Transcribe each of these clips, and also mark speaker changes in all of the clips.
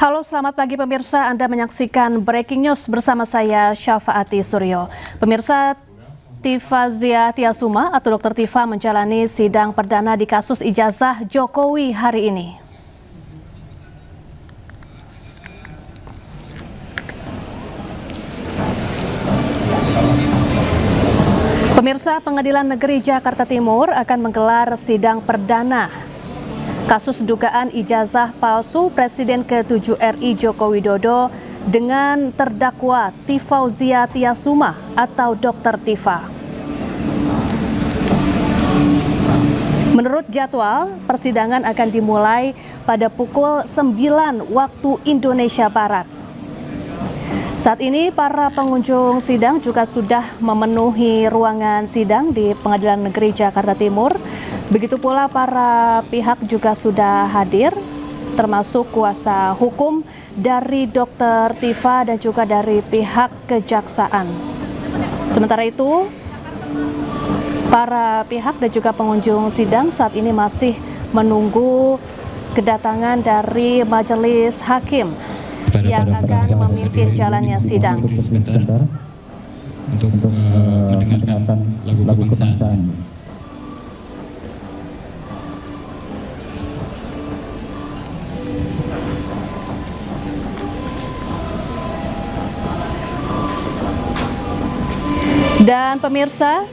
Speaker 1: Halo, selamat pagi pemirsa. Anda menyaksikan Breaking News bersama saya Syafaati Suryo. Pemirsa, Tifa Zia Tiasuma atau Dr. Tifa menjalani sidang perdana di kasus ijazah Jokowi hari ini. Pemirsa, Pengadilan Negeri Jakarta Timur akan menggelar sidang perdana kasus dugaan ijazah palsu Presiden ke-7 RI Joko Widodo dengan terdakwa Tifa Zia Tiasuma atau Dr. Tifa. Menurut jadwal, persidangan akan dimulai pada pukul 9 waktu Indonesia Barat. Saat ini para pengunjung sidang juga sudah memenuhi ruangan sidang di Pengadilan Negeri Jakarta Timur. Begitu pula para pihak juga sudah hadir, termasuk kuasa hukum dari Dr. Tifa dan juga dari pihak kejaksaan. Sementara itu, para pihak dan juga pengunjung sidang saat ini masih menunggu kedatangan dari majelis hakim yang akan memimpin jalannya sidang.
Speaker 2: Untuk mendengarkan lagu kebangsaan.
Speaker 1: Dan pemirsa,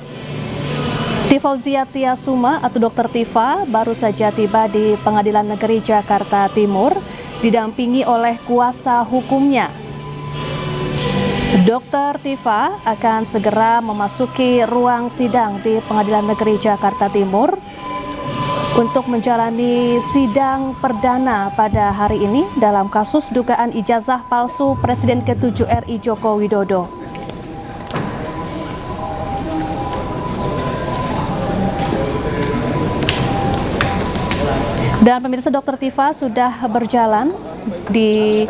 Speaker 1: Tifa Zia Tiasuma atau Dr. Tifa baru saja tiba di Pengadilan Negeri Jakarta Timur didampingi oleh kuasa hukumnya. Dr. Tifa akan segera memasuki ruang sidang di Pengadilan Negeri Jakarta Timur untuk menjalani sidang perdana pada hari ini dalam kasus dugaan ijazah palsu Presiden ke-7 RI Joko Widodo. Dan pemirsa, Dr. Tifa sudah berjalan di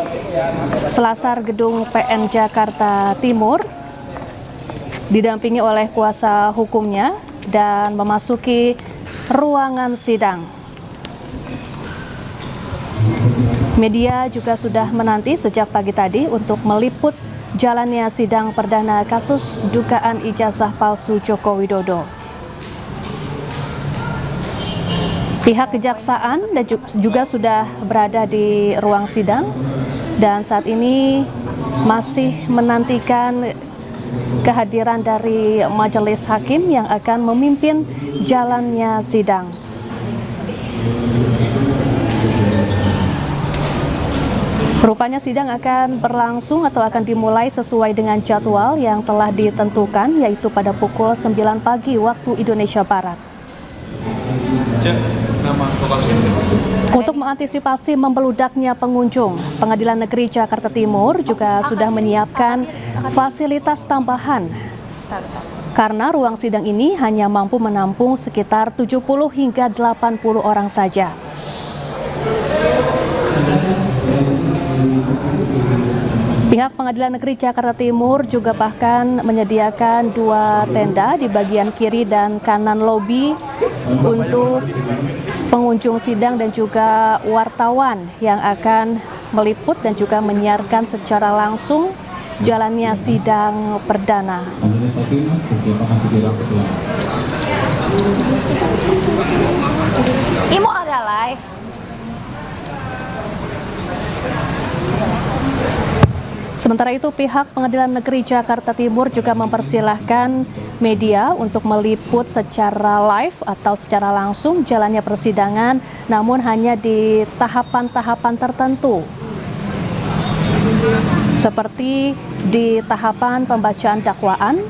Speaker 1: selasar gedung PN Jakarta Timur didampingi oleh kuasa hukumnya dan memasuki ruangan sidang. Media juga sudah menanti sejak pagi tadi untuk meliput jalannya sidang perdana kasus dugaan ijazah palsu Joko Widodo. Pihak kejaksaan dan juga sudah berada di ruang sidang dan saat ini masih menantikan kehadiran dari majelis hakim yang akan memimpin jalannya sidang. Rupanya sidang akan berlangsung atau akan dimulai sesuai dengan jadwal yang telah ditentukan, yaitu pada pukul 9 pagi waktu Indonesia Barat. Untuk mengantisipasi membeludaknya pengunjung, Pengadilan Negeri Jakarta Timur juga sudah menyiapkan fasilitas tambahan karena ruang sidang ini hanya mampu menampung sekitar 70 hingga 80 orang saja. Pihak Pengadilan Negeri Jakarta Timur juga bahkan menyediakan 2 tenda di bagian kiri dan kanan lobi untuk pengunjung sidang dan juga wartawan yang akan meliput dan juga menyiarkan secara langsung jalannya sidang perdana.
Speaker 3: Imo ada live.
Speaker 1: Sementara itu, pihak Pengadilan Negeri Jakarta Timur juga mempersilahkan media untuk meliput secara live atau secara langsung jalannya persidangan, namun hanya di tahapan-tahapan tertentu. Seperti di tahapan pembacaan dakwaan,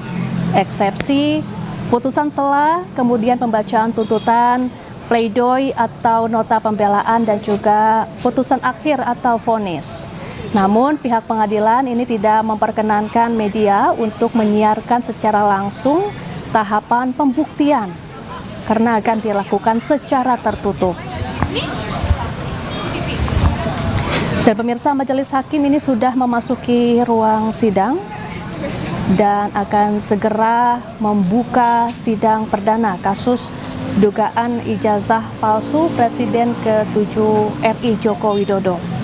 Speaker 1: eksepsi, putusan sela, kemudian pembacaan tuntutan, pledoi atau nota pembelaan, dan juga putusan akhir atau vonis. Namun pihak pengadilan ini tidak memperkenankan media untuk menyiarkan secara langsung tahapan pembuktian karena akan dilakukan secara tertutup. Dan pemirsa, majelis hakim ini sudah memasuki ruang sidang dan akan segera membuka sidang perdana kasus dugaan ijazah palsu Presiden ke-7 RI Joko Widodo.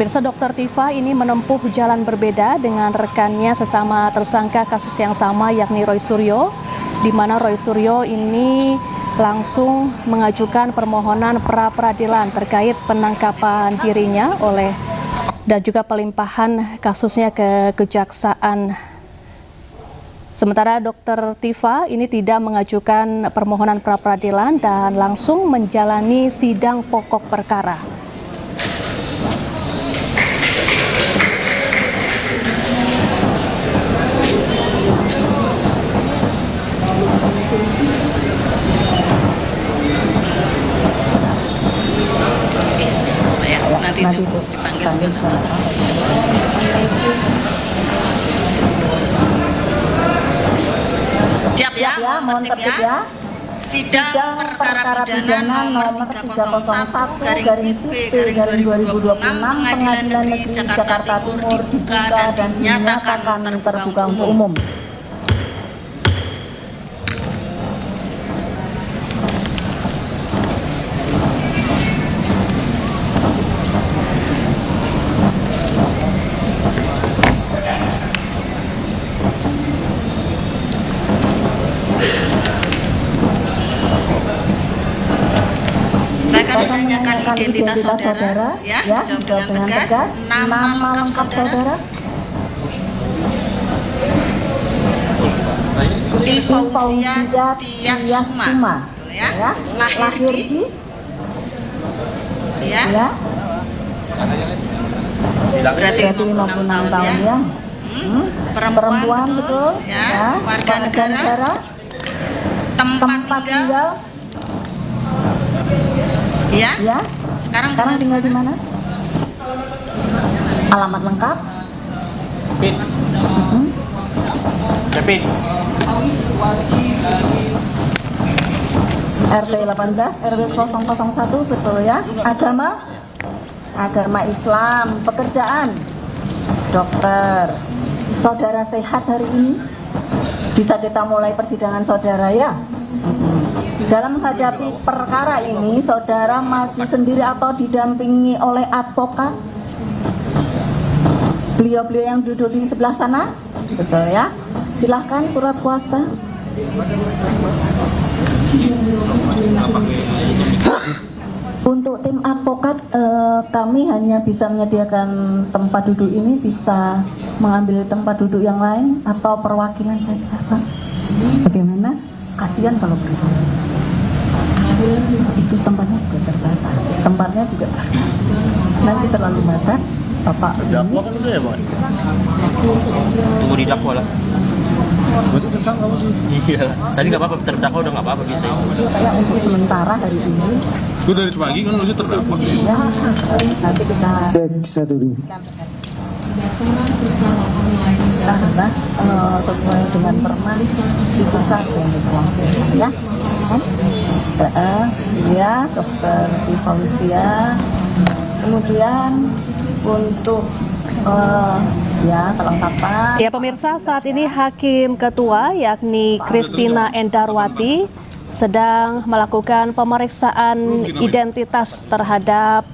Speaker 1: Pemirsa, Dr. Tifa ini menempuh jalan berbeda dengan rekannya sesama tersangka kasus yang sama, yakni Roy Suryo, di mana Roy Suryo ini langsung mengajukan permohonan pra-peradilan terkait penangkapan dirinya dan juga pelimpahan kasusnya ke kejaksaan. Sementara Dr. Tifa ini tidak mengajukan permohonan pra-peradilan dan langsung menjalani sidang pokok perkara.
Speaker 3: Nanti dipanggil juga. Siap ya, mohon tertib ya. Sidang perkara pidana nomor 301 garing IP garing 2026 Pengadilan Negeri Jakarta Timur dibuka dan dinyatakan terbuka untuk umum. Menanyakan identitas saudara, ya, jawab dengan tegas. Nama lengkap saudara? Tifausia Tiasuma, ya. Lahir di, ya. Berarti 56 tahun ya. Perempuan betul, ya. Warga negara. Tempat tinggal. Ya. Sekarang tinggal di mana? Alamat lengkap?
Speaker 4: Pin.
Speaker 3: RT 18 RW 001 betul ya. Agama Islam. Pekerjaan dokter. Saudara sehat hari ini? Bisa kita mulai persidangan saudara ya. Dalam menghadapi perkara ini, saudara maju sendiri atau didampingi oleh advokat? Beliau-beliau yang duduk di sebelah sana? Betul ya. Silahkan surat kuasa. Untuk tim advokat, kami hanya bisa menyediakan tempat duduk ini, bisa mengambil tempat duduk yang lain atau perwakilan saja, Pak. Bagaimana? Kasihan kalau begitu. Itu tempatnya juga terbatas. Nanti terlalu mepet, Bapak.
Speaker 4: Dakwa kan udah ya, Bang? Tunggu di dakwa lah. Berarti tersangka masih? Iya. Tadi nggak apa-apa, terdakwa udah nggak apa-apa bisa.
Speaker 3: Kayak untuk sementara hari ini.
Speaker 4: Gue dari pagi kan udah terdakwa.
Speaker 3: Ya, nanti kita. Karena sesuai dengan permen itu saja yang dituang ya. Ya, Dokter Tifausia. Kemudian untuk kelengkapan.
Speaker 1: Ya pemirsa, saat ini Hakim Ketua yakni Christina Endarwati sedang melakukan pemeriksaan identitas terhadap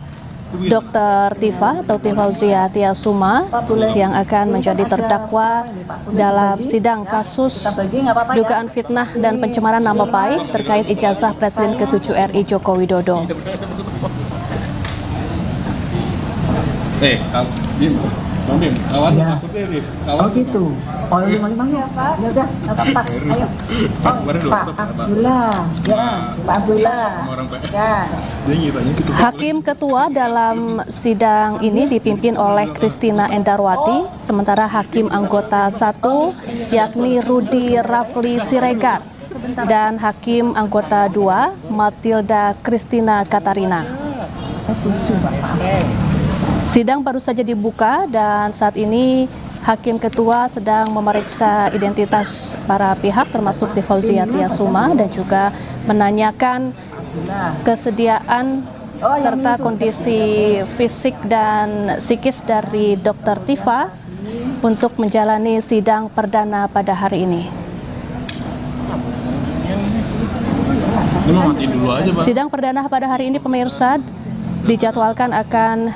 Speaker 1: Dr. Tifa atau Tifausia Tiasuma yang akan menjadi terdakwa dalam sidang kasus dugaan fitnah dan pencemaran nama baik terkait ijazah Presiden ke-7 RI Joko Widodo.
Speaker 4: Bim, kawan
Speaker 3: Ya.
Speaker 4: takutnya nih.
Speaker 3: Oh gitu. Oh 55 ya Pak. Ya udah, Pak. Ayo. Pak Abdullah. Ya, Pak Abdullah. Ya.
Speaker 1: Hakim Ketua dalam sidang ini dipimpin oleh Christina Endarwati, sementara Hakim Anggota 1 yakni Rudi Rafli Siregar dan Hakim Anggota 2 Matilda Christina Katarina. Sidang baru saja dibuka dan saat ini Hakim Ketua sedang memeriksa identitas para pihak termasuk Tifausia Tiasuma dan juga menanyakan kesediaan serta kondisi fisik dan psikis dari Dr. Tifa untuk menjalani sidang perdana pada hari ini. Sidang perdana pada hari ini pemirsa dijadwalkan akan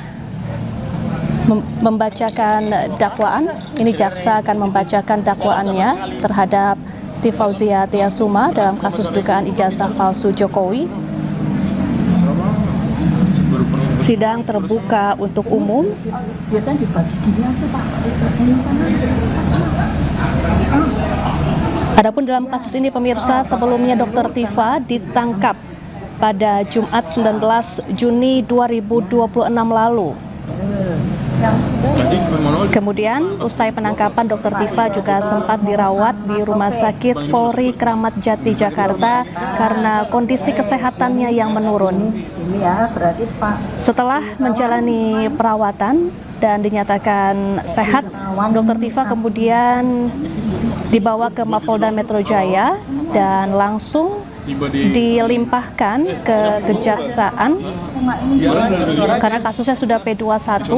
Speaker 1: membacakan dakwaan. Ini jaksa akan membacakan dakwaannya terhadap T. Fauzia Tiasuma dalam kasus dugaan ijazah palsu Jokowi. Sidang terbuka untuk umum.
Speaker 3: Biasanya dibagi gini aja Pak. Ini sana.
Speaker 1: Adapun dalam kasus ini pemirsa, sebelumnya Dr. Tifa ditangkap pada Jumat 19 Juni 2026 lalu. Kemudian usai penangkapan Dr. Tifa juga sempat dirawat di Rumah Sakit Polri Kramat Jati Jakarta karena kondisi kesehatannya yang menurun.
Speaker 3: Ini ya berarti Pak.
Speaker 1: Setelah menjalani perawatan dan dinyatakan sehat, Dr. Tifa kemudian dibawa ke Mapolda Metro Jaya dan langsung dilimpahkan ke kejaksaan karena kasusnya sudah P21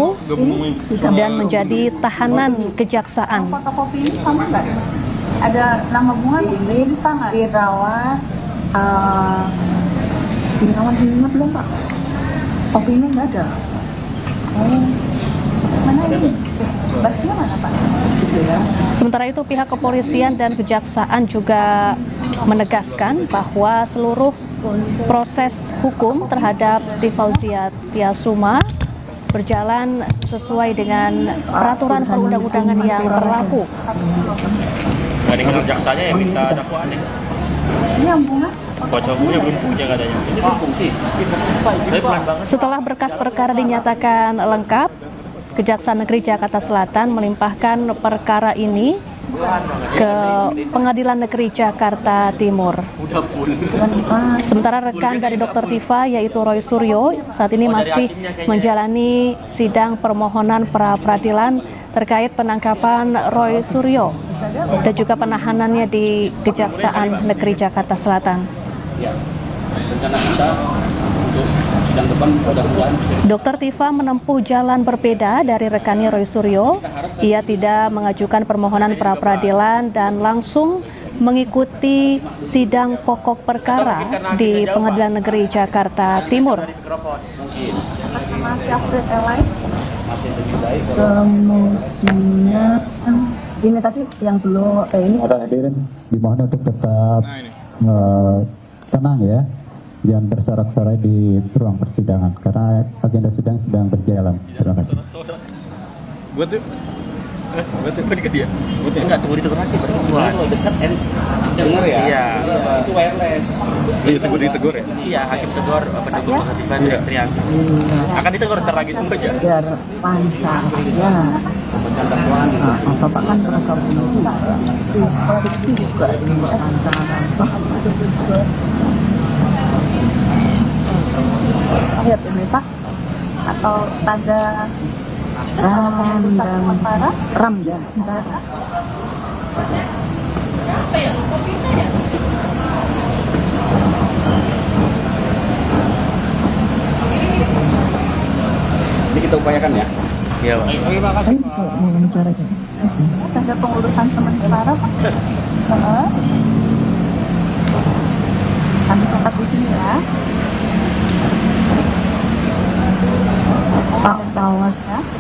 Speaker 1: dan menjadi tahanan kejaksaan.
Speaker 3: Fotokopi ini sama nggak? Ada nama bunga ini sama? Dirawat. Dirawat ini belum Pak? Kopi ini nggak ada. Oh, mana ini? Basnya mana Pak? Gitu ya.
Speaker 1: Sementara itu pihak kepolisian dan kejaksaan juga menegaskan bahwa seluruh proses hukum terhadap T. Fauzia Tiasuma berjalan sesuai dengan peraturan perundang-undangan yang berlaku.
Speaker 4: Nggak dengar jaksanya yang minta dakwaan ya.
Speaker 3: Ini yang bunga?
Speaker 4: Kuasa hukumnya belum punya katanya. Ini fungsi. Tapi pelan banget.
Speaker 1: Setelah berkas perkara dinyatakan lengkap, Kejaksaan Negeri Jakarta Selatan melimpahkan perkara ini ke Pengadilan Negeri Jakarta Timur. Sementara rekan dari Dr. Tifa yaitu Roy Suryo saat ini masih menjalani sidang permohonan pra-peradilan terkait penangkapan Roy Suryo dan juga penahanannya di Kejaksaan Negeri Jakarta Selatan.
Speaker 5: Rencana kita untuk sidang depan mudah-mudahan bisa.
Speaker 1: Dr. Tifa menempuh jalan berbeda dari rekannya Roy Suryo. Ia tidak mengajukan permohonan pra-peradilan dan langsung mengikuti sidang pokok perkara di Pengadilan Negeri Jakarta Timur.
Speaker 3: Masih update yang lain?
Speaker 5: Masih lebih baik
Speaker 3: Kemudian ini tadi yang belum ini
Speaker 2: Para hadirin dimohon untuk tetap tenang ya, jangan bersorak-sorai di ruang persidangan karena agenda sidang sedang berjalan. Terima kasih.
Speaker 6: Buat yuk. Buat yuk. Dekat dia. Buat yuk.
Speaker 4: Enggak, tunggu ditegur lagi.
Speaker 5: kalau dekat dengar ya.
Speaker 4: Iya.
Speaker 5: Itu wireless.
Speaker 6: Iya, ditegur ya.
Speaker 4: Iya, hakim tegur pendukung Tifa Trianti. Akan ditegur ntar lagi tunggu aja.
Speaker 3: biar lancar ya.
Speaker 5: Pembacaan dakwaan gitu.
Speaker 3: Bapak kan pernah tahu sih Pak. Itu juga lancar. Lihat ini Pak atau tanda ram ya.
Speaker 5: Ini kita upayakan ya.
Speaker 4: Iya, Pak.
Speaker 3: Mau bicara gitu. Tanda pengurusan sementara Pak. Kami tetap di sini ya. Pak Tawas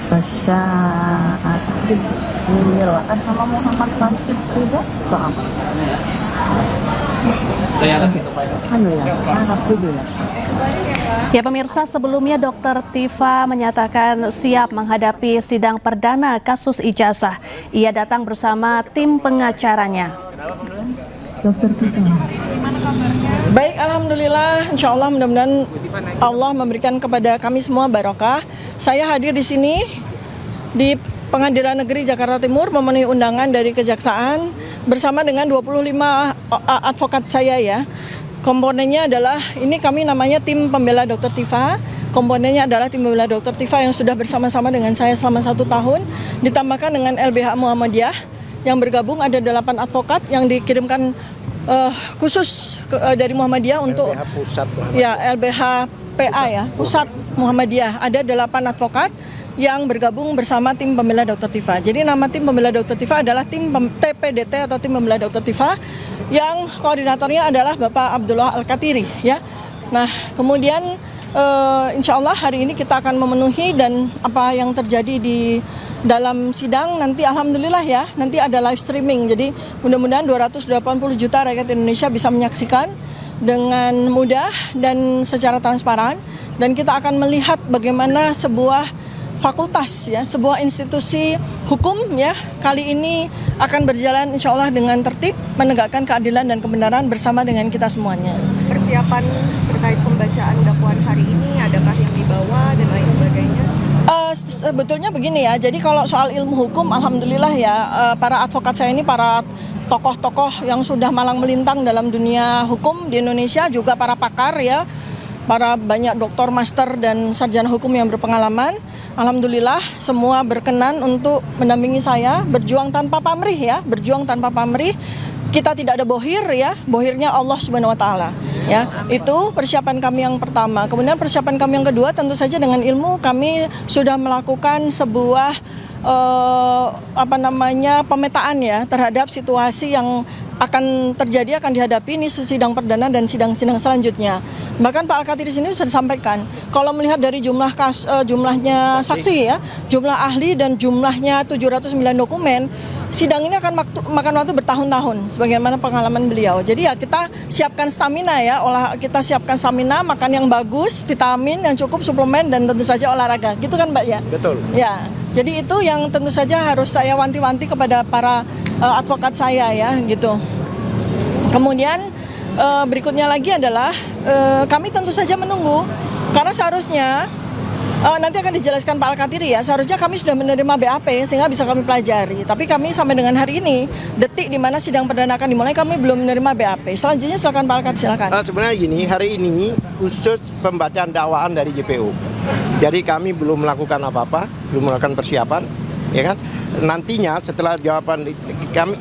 Speaker 3: Basyar Bismillah atas nama Muhammad Basir tidak sahab. Alhamdulillah.
Speaker 1: Ya pemirsa, sebelumnya Dr. Tifa menyatakan siap menghadapi sidang perdana kasus ijazah. Ia datang bersama tim pengacaranya.
Speaker 3: Dr. Tifa.
Speaker 7: Baik, alhamdulillah, insya Allah mudah-mudahan Allah memberikan kepada kami semua barokah. Saya hadir di sini di Pengadilan Negeri Jakarta Timur memenuhi undangan dari Kejaksaan bersama dengan 25 advokat saya ya. Komponennya adalah, ini kami namanya tim pembela Dr. Tifa. Komponennya adalah tim pembela Dr. Tifa yang sudah bersama-sama dengan saya selama 1 tahun. Ditambahkan dengan LBH Muhammadiyah yang bergabung ada 8 advokat yang dikirimkan khusus dari Muhammadiyah untuk LBH PA ya, Pusat Muhammadiyah. Ada 8 advokat yang bergabung bersama tim pembela Dr. Tifa. Jadi nama tim pembela Dr. Tifa adalah tim TPDT atau tim pembela Dr. Tifa yang koordinatornya adalah Bapak Abdullah Al-Katiri ya. Nah, kemudian insya Allah hari ini kita akan memenuhi, dan apa yang terjadi di dalam sidang nanti alhamdulillah ya, nanti ada live streaming. Jadi mudah-mudahan 280 juta rakyat Indonesia bisa menyaksikan dengan mudah dan secara transparan, dan kita akan melihat bagaimana sebuah fakultas ya, sebuah institusi hukum ya kali ini akan berjalan insya Allah dengan tertib, menegakkan keadilan dan kebenaran bersama dengan kita semuanya.
Speaker 8: Persiapan terkait pembacaan dakwaan hari ini, adakah yang dibawa dan lain sebagainya?
Speaker 7: Sebetulnya begini ya, jadi kalau soal ilmu hukum alhamdulillah ya, para advokat saya ini para tokoh-tokoh yang sudah malang melintang dalam dunia hukum di Indonesia, juga para pakar ya, para banyak doktor, master, dan sarjana hukum yang berpengalaman. Alhamdulillah semua berkenan untuk mendampingi saya, berjuang tanpa pamrih ya, berjuang tanpa pamrih. Kita tidak ada bohir ya, bohirnya Allah Subhanahu wa taala. Ya, itu persiapan kami yang pertama. Kemudian persiapan kami yang kedua tentu saja dengan ilmu kami sudah melakukan sebuah pemetaan ya terhadap situasi yang akan terjadi, akan dihadapi ini sidang perdana dan sidang-sidang selanjutnya. Bahkan Pak Al-Katiri sini sudah disampaikan, kalau melihat dari jumlahnya saksi ya, jumlah ahli dan jumlahnya 709 dokumen, sidang ini akan makan waktu bertahun-tahun sebagaimana pengalaman beliau. Jadi ya kita siapkan stamina ya, kita siapkan stamina, makan yang bagus, vitamin yang cukup, suplemen, dan tentu saja olahraga. Gitu kan Mbak ya?
Speaker 6: Betul.
Speaker 7: Ya. Jadi itu yang tentu saja harus saya wanti-wanti kepada para advokat saya ya gitu. Kemudian berikutnya lagi adalah kami tentu saja menunggu, karena seharusnya nanti akan dijelaskan Pak Al-Katiri ya, seharusnya kami sudah menerima BAP sehingga bisa kami pelajari. Tapi kami sampai dengan hari ini, detik di mana sidang perdana akan dimulai, kami belum menerima BAP. Selanjutnya silakan Pak Al-Katiri, silakan.
Speaker 9: Sebenarnya gini, hari ini khusus pembacaan dakwaan dari JPU. Jadi kami belum melakukan apa-apa, belum melakukan persiapan, ya kan? Nantinya setelah jawaban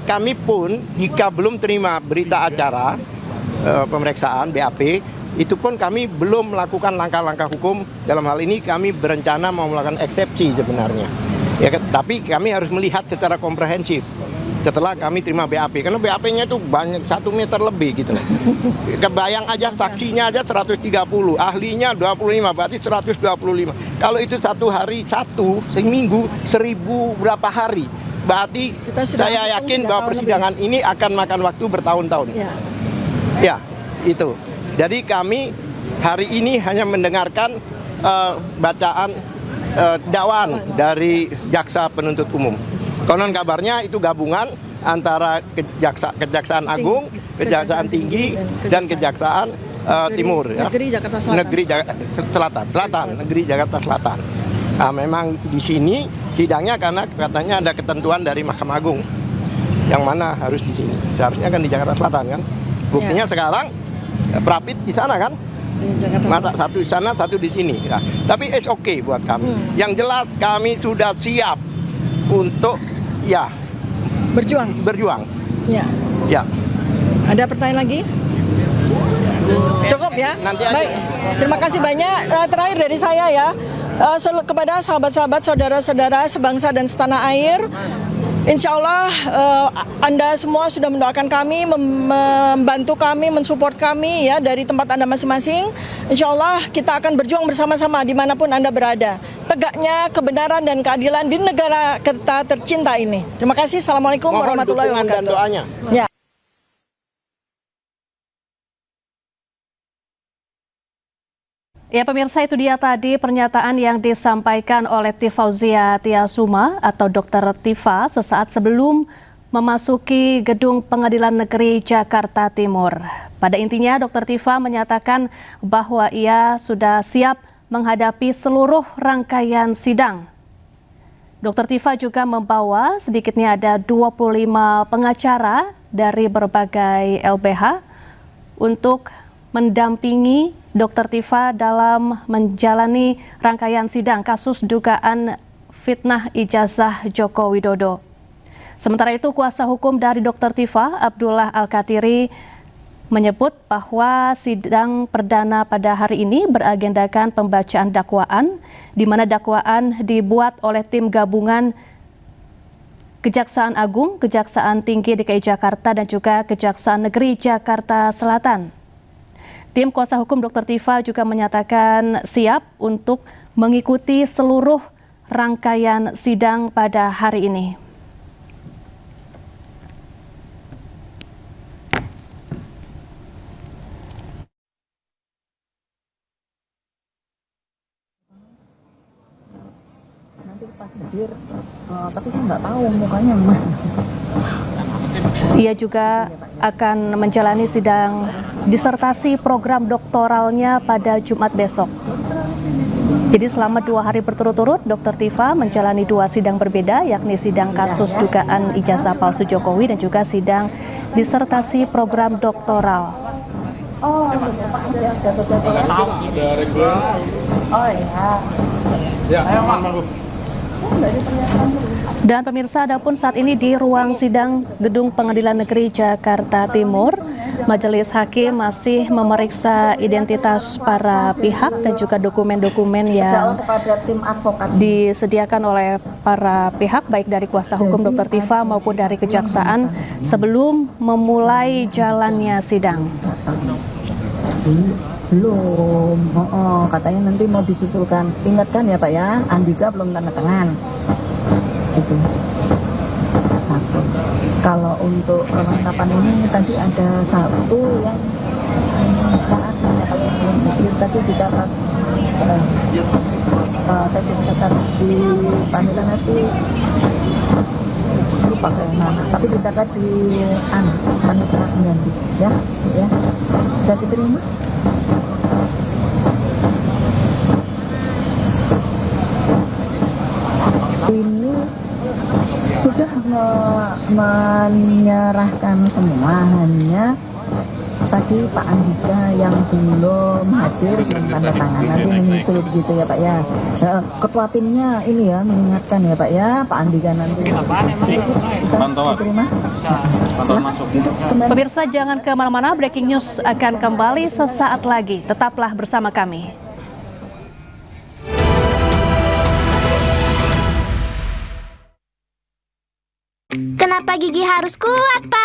Speaker 9: kami pun jika belum terima berita acara pemeriksaan BAP, itu pun kami belum melakukan langkah-langkah hukum. Dalam hal ini kami berencana mau melakukan eksepsi sebenarnya. Ya, tapi kami harus melihat secara komprehensif setelah kami terima BAP, karena BAP-nya itu banyak, 1 meter lebih gitu. Kebayang aja saksinya aja 130, ahlinya 25, berarti 125. Kalau itu satu hari seminggu 1000 berapa hari, berarti saya yakin bahwa persidangan ini akan makan waktu bertahun-tahun. Ya, itu. Jadi kami hari ini hanya mendengarkan bacaan dakwaan dari jaksa penuntut umum. Konon kabarnya itu gabungan antara Kejaksaan Agung, Kejaksaan Tinggi, dan Kejaksaan Timur.
Speaker 7: Negeri Jakarta Selatan.
Speaker 9: Negeri Jakarta Selatan. Nah, memang di sini sidangnya karena katanya ada ketentuan dari Mahkamah Agung yang mana harus di sini. Seharusnya kan di Jakarta Selatan kan. Buktinya sekarang Prapit di sana kan. Mata satu di sana, satu di sini. Nah, tapi it's okay buat kami. Yang jelas kami sudah siap untuk berjuang. Ya.
Speaker 7: Ada pertanyaan lagi? Cukup ya?
Speaker 9: Nanti aja.
Speaker 7: Baik. Terima kasih banyak. Terakhir dari saya ya, kepada sahabat-sahabat, saudara-saudara sebangsa dan setanah air, insya Allah Anda semua sudah mendoakan kami, membantu kami, mensupport kami ya dari tempat Anda masing-masing. Insya Allah kita akan berjuang bersama-sama dimanapun Anda berada. Tegaknya kebenaran dan keadilan di negara kita tercinta ini. Terima kasih. Assalamualaikum warahmatullahi wabarakatuh.
Speaker 9: Dan doanya.
Speaker 7: Ya.
Speaker 1: Ya pemirsa, itu dia tadi pernyataan yang disampaikan oleh Tifauzia Tiasuma atau Dr. Tifa sesaat sebelum memasuki gedung Pengadilan Negeri Jakarta Timur. Pada intinya Dr. Tifa menyatakan bahwa ia sudah siap menghadapi seluruh rangkaian sidang. Dr. Tifa juga membawa sedikitnya ada 25 pengacara dari berbagai LBH untuk mendampingi Dr. Tifa dalam menjalani rangkaian sidang kasus dugaan fitnah ijazah Joko Widodo. Sementara itu, kuasa hukum dari Dr. Tifa, Abdullah Al-Katiri, menyebut bahwa sidang perdana pada hari ini beragendakan pembacaan dakwaan, di mana dakwaan dibuat oleh tim gabungan Kejaksaan Agung, Kejaksaan Tinggi DKI Jakarta, dan juga Kejaksaan Negeri Jakarta Selatan. Tim kuasa hukum Dr. Tifa juga menyatakan siap untuk mengikuti seluruh rangkaian sidang pada hari ini.
Speaker 3: Nanti pas hadir, tapi saya nggak tahu mukanya mana.
Speaker 1: Ia juga akan menjalani sidang disertasi program doktoralnya pada Jumat besok. Jadi selama 2 hari berturut-turut, Dr. Tifa menjalani 2 sidang berbeda, yakni sidang kasus dugaan ijazah palsu Jokowi dan juga sidang disertasi program doktoral.
Speaker 3: Oh, ya.
Speaker 6: Ya, aman.
Speaker 1: Dan pemirsa, adapun saat ini di ruang sidang Gedung Pengadilan Negeri Jakarta Timur, Majelis Hakim masih memeriksa identitas para pihak dan juga dokumen-dokumen yang
Speaker 3: Kepada tim advokat.
Speaker 1: disediakan oleh para pihak, baik dari kuasa hukum Dr. Tifa maupun dari kejaksaan, sebelum memulai jalannya sidang.
Speaker 3: Belum, katanya nanti mau disusulkan. Ingatkan ya Pak ya, Andika belum tanda tangan. Itu satu. Kalau untuk kelengkapan ini tadi ada satu yang aslinya kalau belum hadir tadi dicatat. Saya dicatat di panggilan nanti lupa saya mana, tapi dicatat di panitia pengganti ya, bisa diterima. Ini sudah menyerahkan semua, hanya tadi Pak Andika yang belum hadir, belum tanda tangan, nanti menyusul gitu ya Pak ya. Ketua timnya ini ya mengingatkan ya Pak ya, Pak Andika nanti bisa diterima.
Speaker 6: Pantauan masuk.
Speaker 1: Pemirsa, jangan kemana-mana, breaking news akan kembali sesaat lagi. Tetaplah bersama kami.
Speaker 10: Kenapa gigi harus kuat, Pak?